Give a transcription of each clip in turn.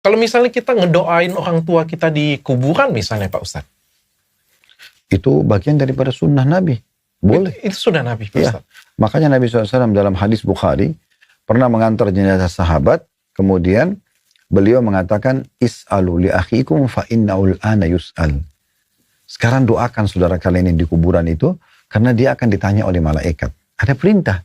Kalau misalnya kita ngedoain orang tua kita di kuburan misalnya Pak Ustadz. Itu bagian daripada sunnah Nabi. Boleh. Itu sudah Nabi Pak Ya. Ustadz. Makanya Nabi SAW dalam hadis Bukhari pernah mengantar jenazah sahabat, kemudian beliau mengatakan, is'alu li akhikum fa inna'ul ana yus'al. Sekarang doakan saudara kalian yang di kuburan itu, karena dia akan ditanya oleh malaikat. Ada perintah,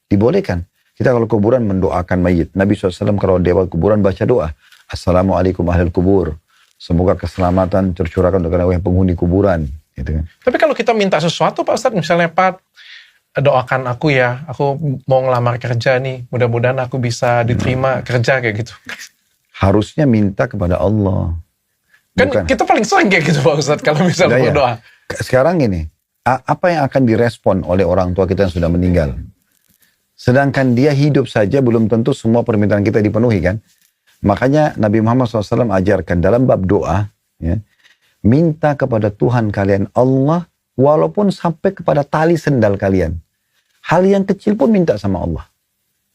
dibolehkan. Kita kalau kuburan mendoakan mayit. Nabi SAW kalau lewat kuburan baca doa. Assalamualaikum ahlul kubur. Semoga keselamatan tercurahkan untuk penghuni kuburan. Gitu kan. Tapi kalau kita minta sesuatu Pak Ustadz, misalnya Pak, doakan aku ya, aku mau ngelamar kerja nih, mudah-mudahan aku bisa diterima kerja kayak gitu. Harusnya minta kepada Allah. Kan Bukan. kita paling sering kayak gitu Pak Ustadz, kalau misalnya Ya, ya. berdoa. Sekarang gini, apa yang akan direspon oleh orang tua kita yang sudah meninggal? Sedangkan dia hidup saja belum tentu semua permintaan kita dipenuhi kan? Makanya Nabi Muhammad SAW ajarkan dalam bab doa, ya, minta kepada Tuhan kalian Allah, walaupun sampai kepada tali sendal kalian. Hal yang kecil pun minta sama Allah.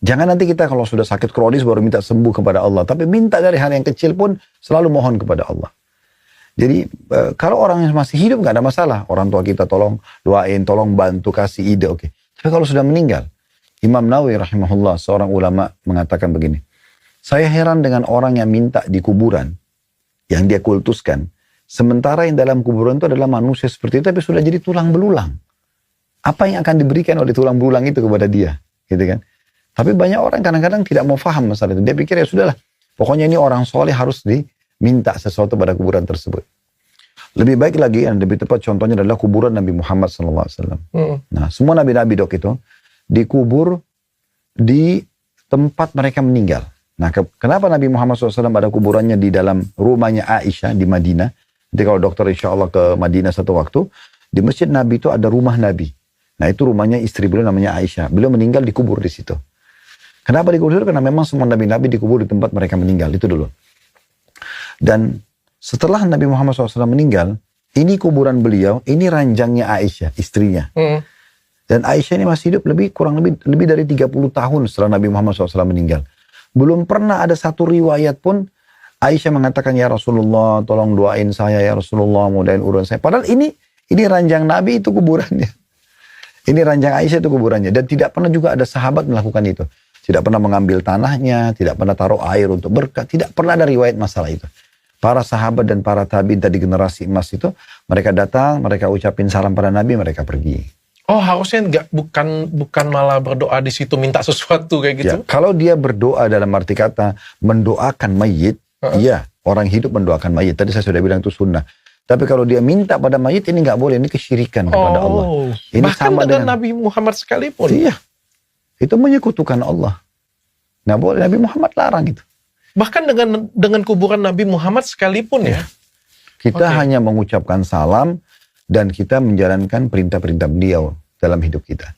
Jangan nanti kita kalau sudah sakit kronis baru minta sembuh kepada Allah. Tapi minta dari hal yang kecil pun selalu mohon kepada Allah. Jadi kalau orang yang masih hidup gak ada masalah. Orang tua kita tolong doain, tolong bantu, kasih ide, oke. Tapi kalau sudah meninggal, Imam Nawawi rahimahullah, seorang ulama mengatakan begini. Saya heran dengan orang yang minta di kuburan, yang dia kultuskan. Sementara yang dalam kuburan itu adalah manusia seperti itu, tapi sudah jadi tulang belulang. Apa yang akan diberikan oleh tulang belulang itu kepada dia? Gitu kan? Tapi banyak orang kadang-kadang tidak mau paham masalah itu. Dia pikir ya sudahlah, pokoknya ini orang soleh harus diminta sesuatu pada kuburan tersebut. Lebih baik lagi, yang lebih tepat contohnya adalah kuburan Nabi Muhammad SAW. Nah, semua nabi-nabi dok itu dikubur di tempat mereka meninggal. Nah, kenapa Nabi Muhammad SAW ada kuburannya di dalam rumahnya Aisyah di Madinah? Nanti kalau dokter insya Allah ke Madinah satu waktu, di masjid Nabi itu ada rumah Nabi. Nah, itu rumahnya istri beliau namanya Aisyah. Beliau meninggal dikubur di situ. Kenapa dikubur di situ? Karena memang semua Nabi-Nabi dikubur di tempat mereka meninggal. Itu dulu. Dan setelah Nabi Muhammad SAW meninggal, ini kuburan beliau, ini ranjangnya Aisyah, istrinya. Dan Aisyah ini masih hidup kurang lebih dari 30 tahun setelah Nabi Muhammad SAW meninggal. Belum pernah ada satu riwayat pun Aisyah mengatakan, ya Rasulullah tolong doain saya, ya Rasulullah mudahin urusan saya. Padahal ini ranjang Nabi itu kuburannya. Ini ranjang Aisyah itu kuburannya. Dan tidak pernah juga ada sahabat melakukan itu. Tidak pernah mengambil tanahnya, tidak pernah taruh air untuk berkat. Tidak pernah ada riwayat masalah itu. Para sahabat dan para tabi'in tadi generasi emas itu, mereka datang, mereka ucapin salam pada Nabi, mereka pergi. Oh, harusnya bukan malah berdoa di situ minta sesuatu kayak gitu. Ya, kalau dia berdoa dalam arti kata mendoakan mayit, iya, orang hidup mendoakan mayit. Tadi saya sudah bilang itu sunnah. Tapi kalau dia minta pada mayit ini nggak boleh, ini kesyirikan kepada Allah. Ini bahkan sama dengan Nabi Muhammad sekalipun. Iya, itu menyekutukan Allah. Nggak boleh, Nabi Muhammad larang itu. Bahkan dengan kuburan Nabi Muhammad sekalipun ya. Kita hanya mengucapkan salam dan kita menjalankan perintah-perintah beliau dalam hidup kita.